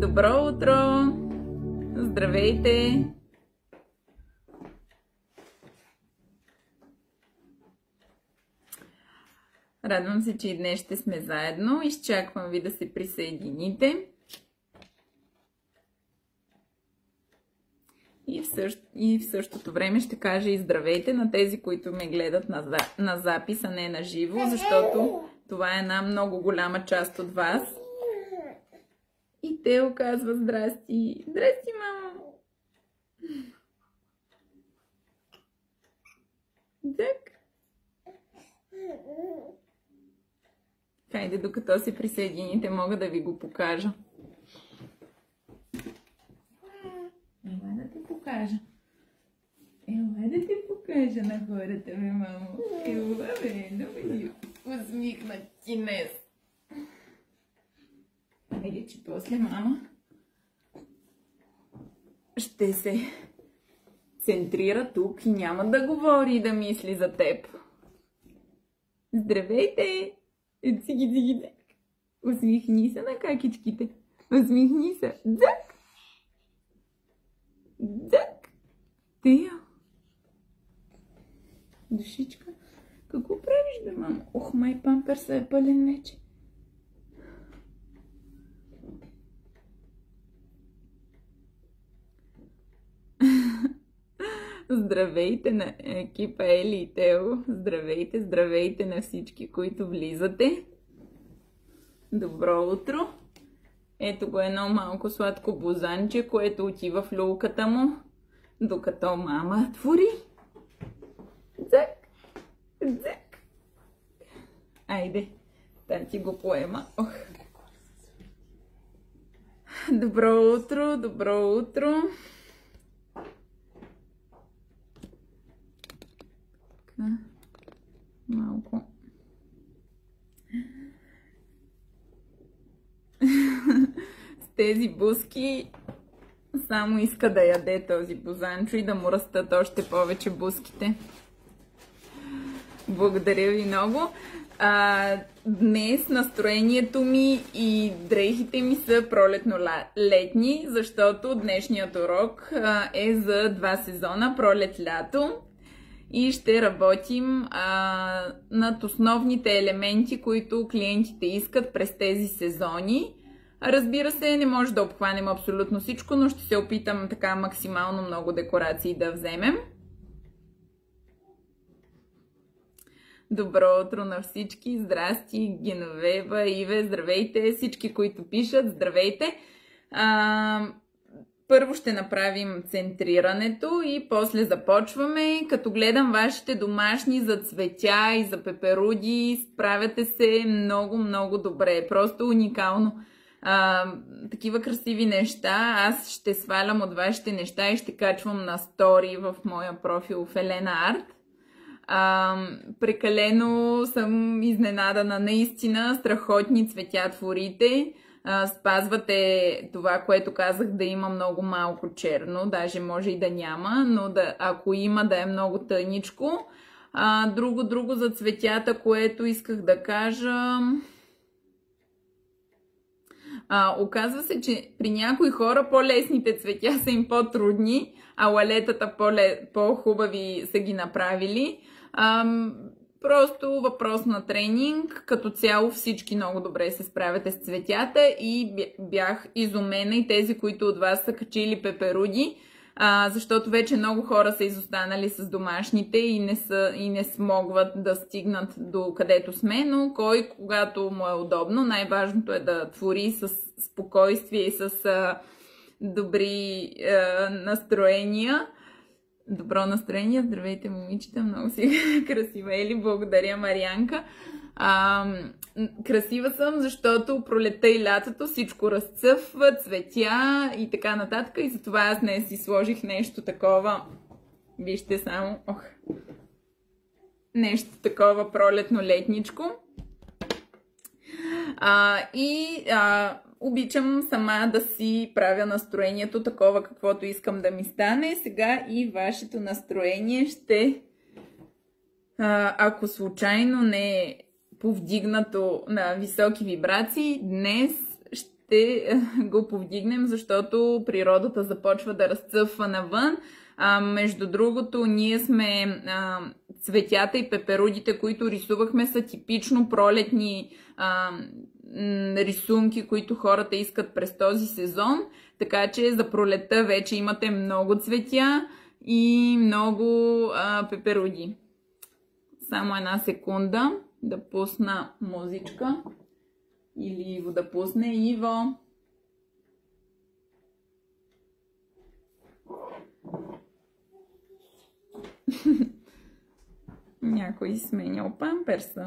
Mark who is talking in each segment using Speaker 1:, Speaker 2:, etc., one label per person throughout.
Speaker 1: Добро утро! Здравейте! Радвам се, че и днес ще сме заедно. Изчаквам ви да се присъедините. И в същото време ще кажа и здравейте на тези, които ме гледат на запис, а не на живо, защото това е една много голяма част от вас. И Тео казва здрасти. Здрасти, мамо! Так. Хайде, докато се присъедините, мога да ви го покажа. Ела да те покажа. Ела да те покажа на хората, бе, мамо. Ела, бе, да бъди усмихнат ти днес. Хайде, че после мама ще се центрира тук и няма да говори и да мисли за теб. Здравейте! Циги. Усмихни се на какичките. Усмихни се. Дзак! Дзак! Тео! Душичка, какво правиш, бе, мамо? Ох, май памперса е пълен вече. Здравейте на екипа Ели и Тео. Здравейте на всички, които влизате. Добро утро. Ето го едно малко сладко бозанче, което отива в люлката му, докато мама твори. Дзак! Дзак! Айде, тати го поема. Ох. Добро утро. Малко. С тези буски само иска да яде този бозанчо и да му растат още повече буските. Благодаря ви много. Днес настроението ми и дрехите ми са пролетно-летни, защото днешният урок е за 2 сезона, пролет-лято. И ще работим над основните елементи, които клиентите искат през тези сезони. Разбира се, не може да обхванем абсолютно всичко, но ще се опитам така максимално много декорации да вземем. Добро утро на всички! Здрасти, Геновева, Иве, здравейте! Всички, които пишат, здравейте! Първо ще направим центрирането и после започваме. Като гледам вашите домашни за цветя и за пеперуди, справяте се много добре. Просто уникално. Такива красиви неща. Аз ще свалям от вашите неща и ще качвам на стори в моя профил в Елена Арт. Прекалено съм изненадана. Наистина страхотни цветя творите. Спазвате това, което казах, да има много малко черно, даже може и да няма, но ако има, да е много тъничко. Друго за цветята, което исках да кажа. Оказва се, че при някои хора по-лесните цветя са им по-трудни, а лалетата по-хубави са ги направили. Просто въпрос на тренинг. Като цяло всички много добре се справяте с цветята и бях изумена и тези, които от вас са качили пеперуди, защото вече много хора са изостанали с домашните и не смогват да стигнат до където сме, но кой когато му е удобно. Най-важното е да твори с спокойствие и с добри настроения. Добро настроение, здравейте, момичета, много си красива, Ели, благодаря, Марианка. Красива съм, защото пролетта и лятото всичко разцъфва, цветя и така нататък, и затова аз днес си сложих нещо такова, вижте само, нещо такова пролетно-летничко. Обичам сама да си правя настроението такова, каквото искам да ми стане. Сега и вашето настроение ще, ако случайно не е повдигнато на високи вибрации, днес ще го повдигнем, защото природата започва да разцъфва навън. Между другото, ние сме цветята и пеперудите, които рисувахме, са типично пролетни рисунки, които хората искат през този сезон. Така че за пролетта вече имате много цветя и много пеперуди. Само една секунда да пусна музичка. Или Иво да пусне. Иво! Някой сменял памперса.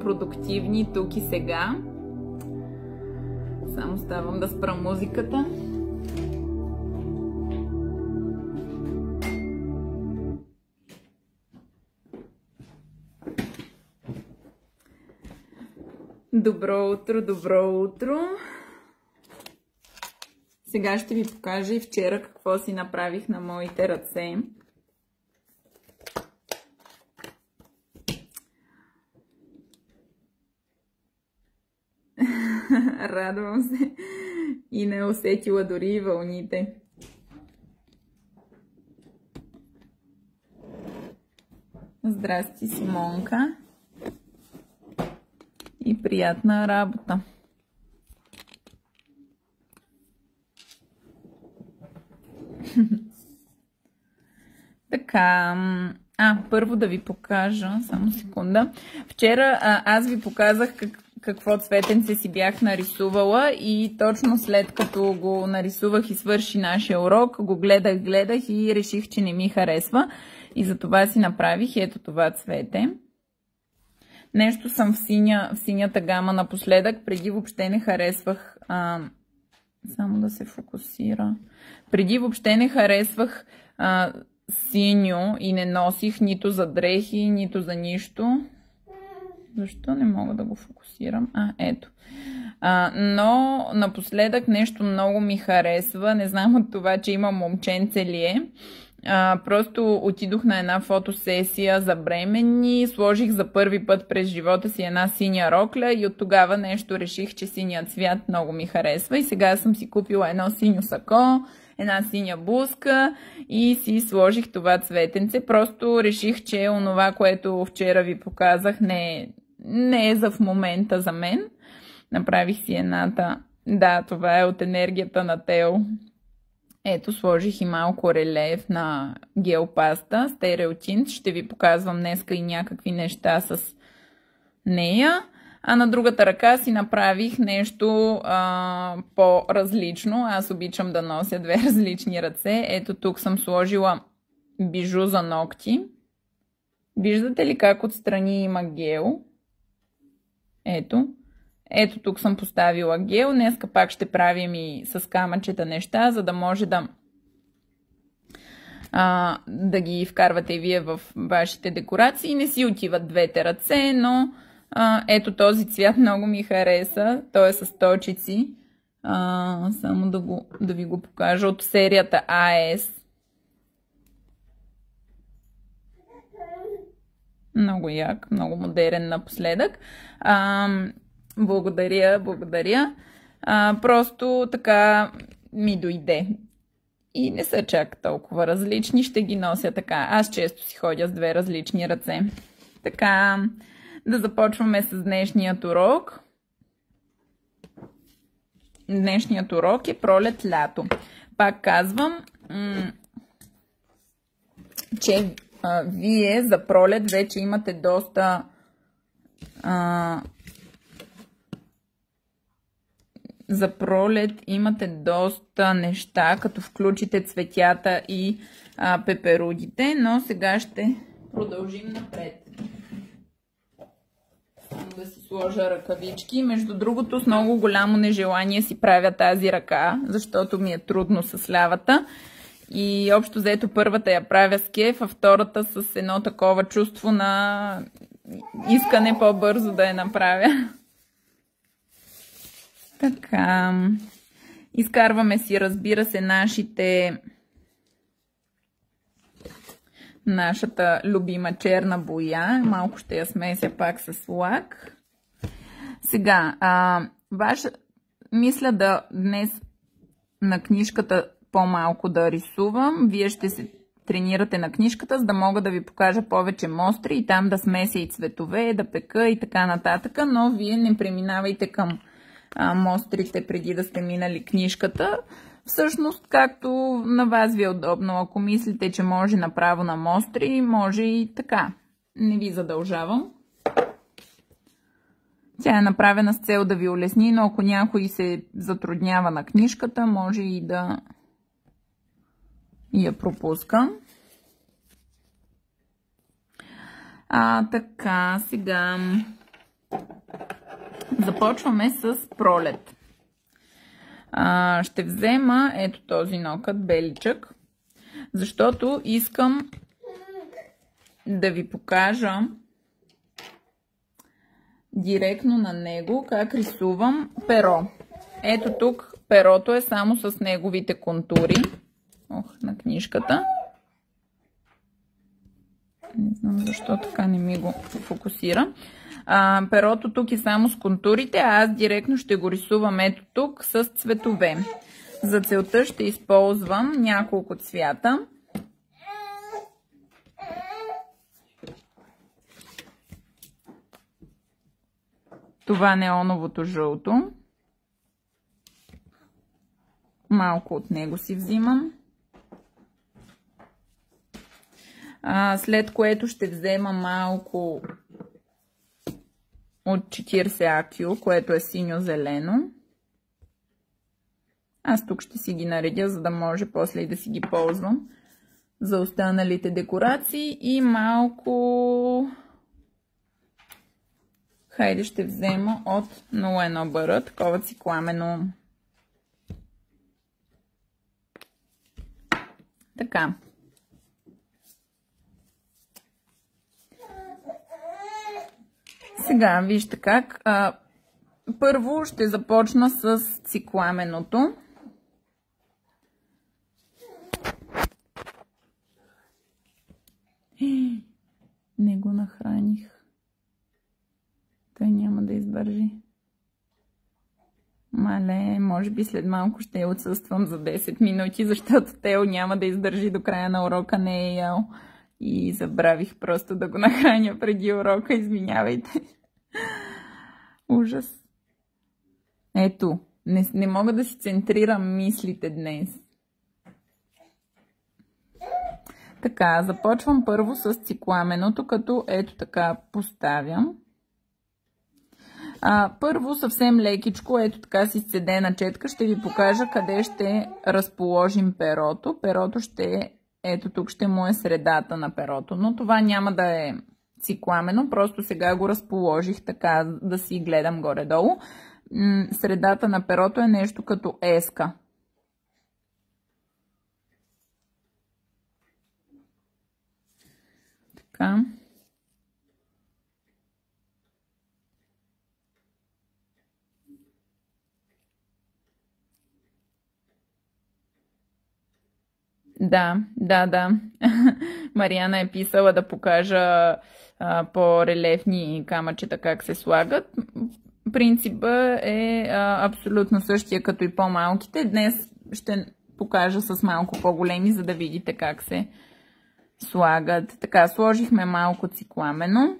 Speaker 1: продуктивни тук и сега. Само ставам да спра музиката. Добро утро, добро утро! Сега ще ви покажа и вчера какво си направих на моите ръце. Радвам се и не усетила дори и вълните. Здрасти, Симонка! И приятна работа! Така, първо да ви покажа, само секунда. Вчера аз ви показах какво цветенце си бях нарисувала и точно след като го нарисувах и свърши нашия урок, го гледах и реших, че не ми харесва. И затова си направих ето това цвете. Нещо съм в синята гама напоследък. Преди въобще не харесвах... само да се фокусира. Преди въобще не харесвах синьо и не носих нито за дрехи, нито за нищо. Защо не мога да го фокусирам? Ето. Но напоследък нещо много ми харесва. Не знам от това, че има момченце ли е. Просто отидох на една фотосесия за бременни, сложих за първи път през живота си една синя рокля и от тогава нещо реших, че синият цвят много ми харесва и сега съм си купила едно синьо сако, една синя блузка и си сложих това цветенце. Просто реших, че онова, което вчера ви показах, не е за в момента за мен. Направих си едната. Да, това е от енергията на Тео. Ето, сложих и малко релеф на гелпаста, стереотинт. Ще ви показвам днеска и някакви неща с нея. А на другата ръка си направих нещо по-различно. Аз обичам да нося две различни ръце. Ето тук съм сложила бижу за ногти. Виждате ли как отстрани има гел? Ето. Ето тук съм поставила гел. Днеска пак ще правим и с камъчета неща, за да може да ги вкарвате и вие в вашите декорации. Не си отиват двете ръце, но ето този цвят много ми хареса. Той е с точици. Само да ви го покажа от серията AS. Много як, много модерен напоследък. Благодаря. Просто така ми дойде. И не са чак толкова различни, ще ги нося така. Аз често си ходя с две различни ръце. Така, да започваме с днешният урок. Днешният урок е пролет-лято. Пак казвам, че вие за пролет вече имате доста... За пролет имате доста неща, като включите цветята и пеперудите, но сега ще продължим напред. Само да си сложа ръкавички. Между другото, с много голямо нежелание си правя тази ръка, защото ми е трудно с лявата. И общо взето първата я правя с кеф, а втората с едно такова чувство на искане по-бързо да я направя. Така, изкарваме си, разбира се, нашата любима черна боя. Малко ще я смеся пак с лак. Сега, мисля днес на книжката по-малко да рисувам. Вие ще се тренирате на книжката, за да мога да ви покажа повече мостри и там да смеся и цветове, да пека и така нататък, но вие не преминавайте към мострите преди да сте минали книжката. Всъщност, както на вас ви е удобно. Ако мислите, че може направо на мостри, може и така. Не ви задължавам. Тя е направена с цел да ви улесни, но ако някой се затруднява на книжката, може и да я пропуска. Така, сега Започваме с пролет. Ще взема ето този нокът, беличък, защото искам да ви покажа директно на него как рисувам перо. Ето тук перото е само с неговите контури. На книжката. Не знам защо така не ми го фокусира. Перото тук е само с контурите, а аз директно ще го рисувам ето тук с цветове. За целта ще използвам няколко цвята. Това неоновото жълто. Малко от него си взимам. След което ще взема малко от 40 AQ, което е синьо-зелено. Аз тук ще си ги наредя, за да може после и да си ги ползвам за останалите декорации. И малко... Хайде ще взема от 01 бъра, такова цикламено. Така. Сега вижте как. Първо ще започна с цикламеното. Не го нахраних. Той няма да издържи. Мале, може би след малко ще отсъствам за 10 минути, защото Тео няма да издържи до края на урока, не е ял. И забравих просто да го нахраня преди урока, извинявайте. Ужас. Ето, не мога да си центрирам мислите днес. Така, започвам първо с цикламеното, като ето така поставям. Първо съвсем лекичко, ето така с изцедена четка, ще ви покажа къде ще разположим перото. Перото ще, ето тук ще му е средата на перото, но това няма да е цикламено, просто сега го разположих така да си гледам горе-долу. Средата на перото е нещо като еска. Така. Да. Мариана е писала да покажа по-релефни камъчета как се слагат. Принципът е абсолютно същия като и по-малките. Днес ще покажа с малко по-големи, за да видите как се слагат. Така, сложихме малко цикламено.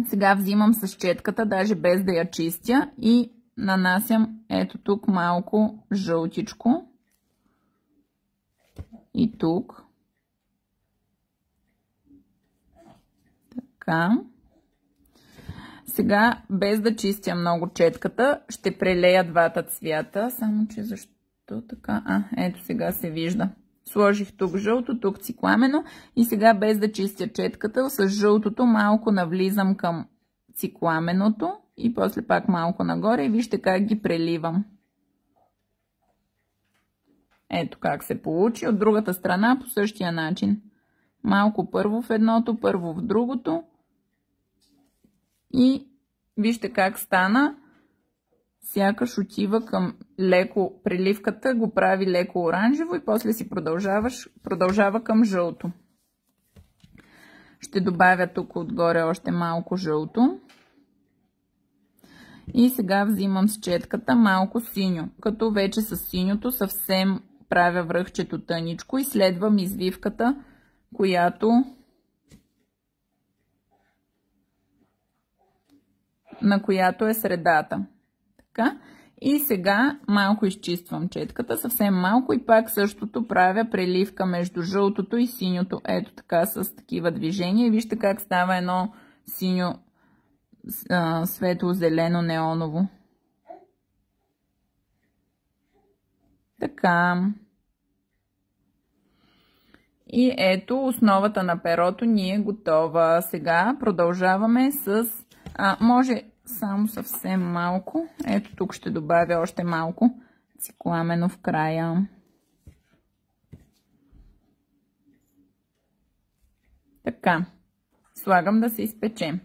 Speaker 1: Сега взимам с четката, даже без да я чистя, и нанасям ето тук малко жълтичко. И тук. Така. Сега, без да чистя много четката, ще прелея двата цвята. Само че защо така? Ето сега се вижда. Сложих тук жълто, тук цикламено. И сега, без да чистя четката, с жълтото малко навлизам към цикламеното. И после пак малко нагоре. И вижте как ги преливам. Ето как се получи. От другата страна по същия начин. Малко първо в едното, първо в другото. И вижте как стана. Сякаш отива към леко преливката, го прави леко оранжево и после си продължава към жълто. Ще добавя тук отгоре още малко жълто. И сега взимам с четката малко синьо, като вече с синьото съвсем правя връхчето тъничко и следвам извивката, на която е средата. Така. И сега малко изчиствам четката, съвсем малко, и пак същото правя преливка между жълтото и синьото. Ето така с такива движения. Вижте как става едно синьо светло-зелено неоново. Така. И ето основата на перото ни е готова. Сега продължаваме с Може само съвсем малко. Ето тук ще добавя още малко цикламено в края. Така, слагам да се изпече.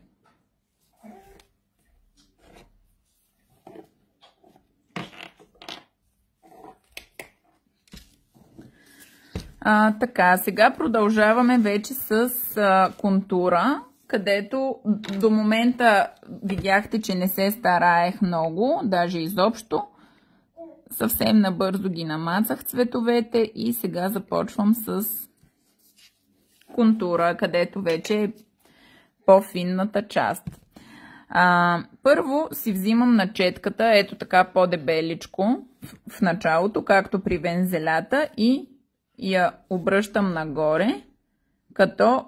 Speaker 1: Така, сега продължаваме вече с контура, където до момента видяхте, че не се стараех много, даже изобщо. Съвсем набързо ги намацах цветовете и сега започвам с контура, където вече е по-финната част. Първо си взимам начетката, ето така по-дебеличко в началото, както при вензелята, и я обръщам нагоре, като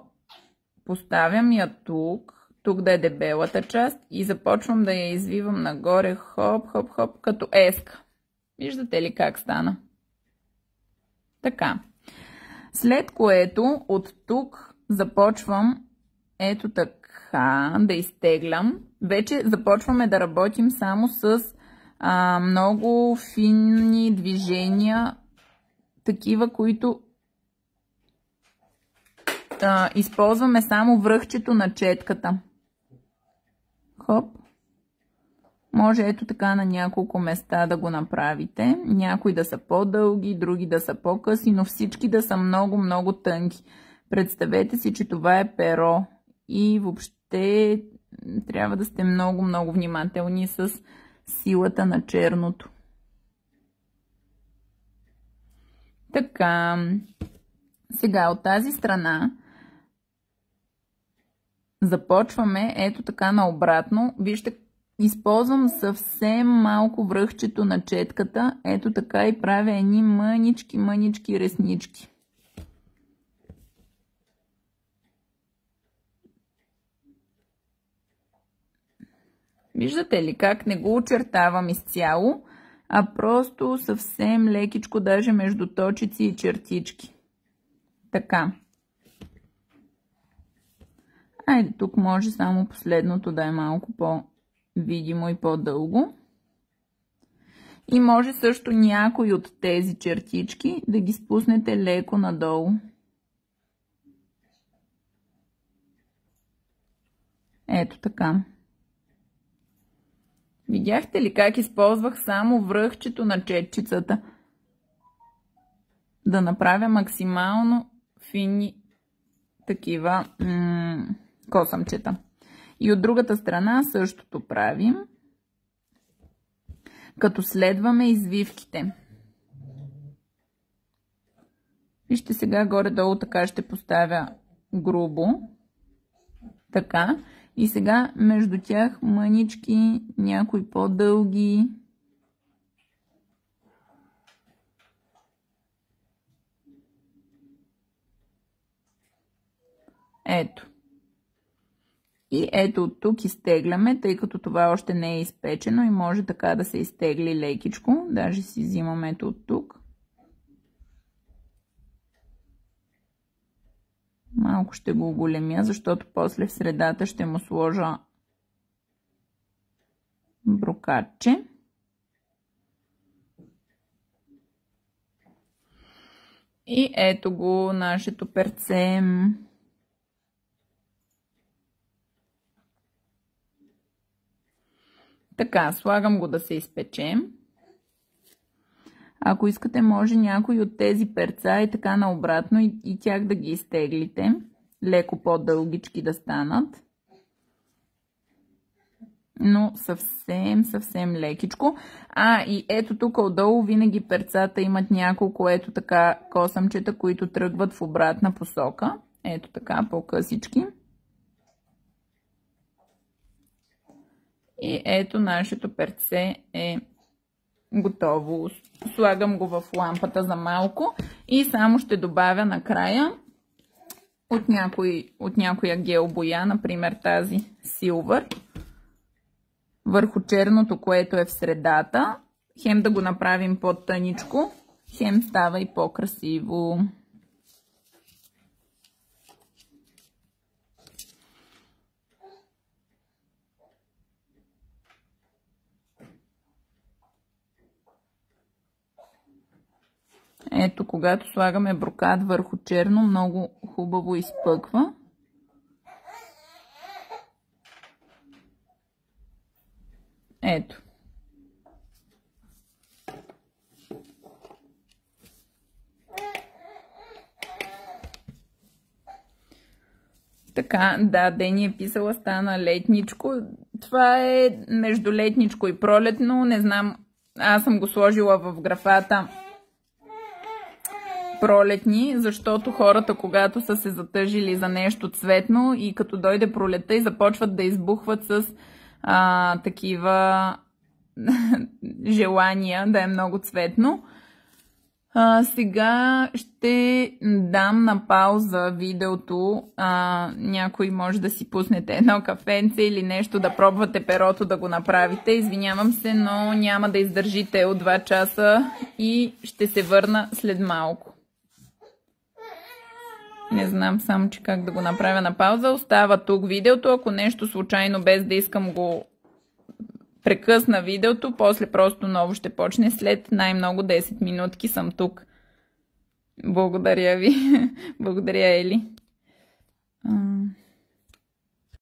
Speaker 1: поставям я тук да е дебелата част и започвам да я извивам нагоре, хоп, хоп, хоп, като еска. Виждате ли как стана? Така. След което от тук започвам ето така да изтеглям. Вече започваме да работим само с много финни движения, такива, които използваме само връхчето на четката. Хоп. Може ето така на няколко места да го направите. Някои да са по-дълги, други да са по-къси, но всички да са много тънки. Представете си, че това е перо и въобще трябва да сте много внимателни с силата на черното. Така, сега от тази страна започваме ето така наобратно. Вижте, използвам съвсем малко връхчето на четката, ето така, и правя едни мънички реснички. Виждате ли как не го очертавам изцяло, а просто съвсем лекичко, даже между точици и чертички. Така. Айде, тук може само последното да е малко по-видимо и по-дълго. И може също някой от тези чертички да ги спуснете леко надолу. Ето така. Видяхте ли как използвах само връхчето на четчицата? Да направя максимално фини такива косъмчета. И от другата страна същото правим, като следваме извивките. Вижте, сега горе-долу така ще поставя грубо. Така. И сега между тях мънички, някои по-дълги. Ето. И ето от тук изтегляме, тъй като това още не е изпечено и може така да се изтегли лекичко. Даже си взимам ето от тук. Малко ще го оголемя, защото после в средата ще му сложа брокаче. И ето го нашето перце. Така, слагам го да се изпече. Ако искате, може някой от тези перца и така наобратно и тях да ги изтеглите. Леко по-дългички да станат. Но съвсем лекичко. И ето тук отдолу винаги перцата имат няколко ето така косъмчета, които тръгват в обратна посока. Ето така, по-късички. И ето нашето перце е готово. Слагам го в лампата за малко и само ще добавя накрая от някоя гел боя, например тази Silver, върху черното, което е в средата. Хем да го направим по-тъничко, хем става и по-красиво. Ето, когато слагаме брокат върху черно, много хубаво изпъква. Ето. Така, да, Дени е писала, стана летничко. Това е между летничко и пролетно. Не знам, аз съм го сложила в графата пролетни, защото хората, когато са се затъжили за нещо цветно и като дойде пролета и започват да избухват с такива желания да е много цветно. Сега ще дам на пауза видеото. Някой може да си пуснете едно кафенце или нещо, да пробвате перото да го направите. Извинявам се, но няма да издържите от 2 часа и ще се върна след малко. Не знам само, че как да го направя на пауза. Остава тук видеото. Ако нещо случайно без да искам го прекъсна видеото, после просто ново ще почне. След най-много 10 минутки съм тук. Благодаря ви. Благодаря, Ели.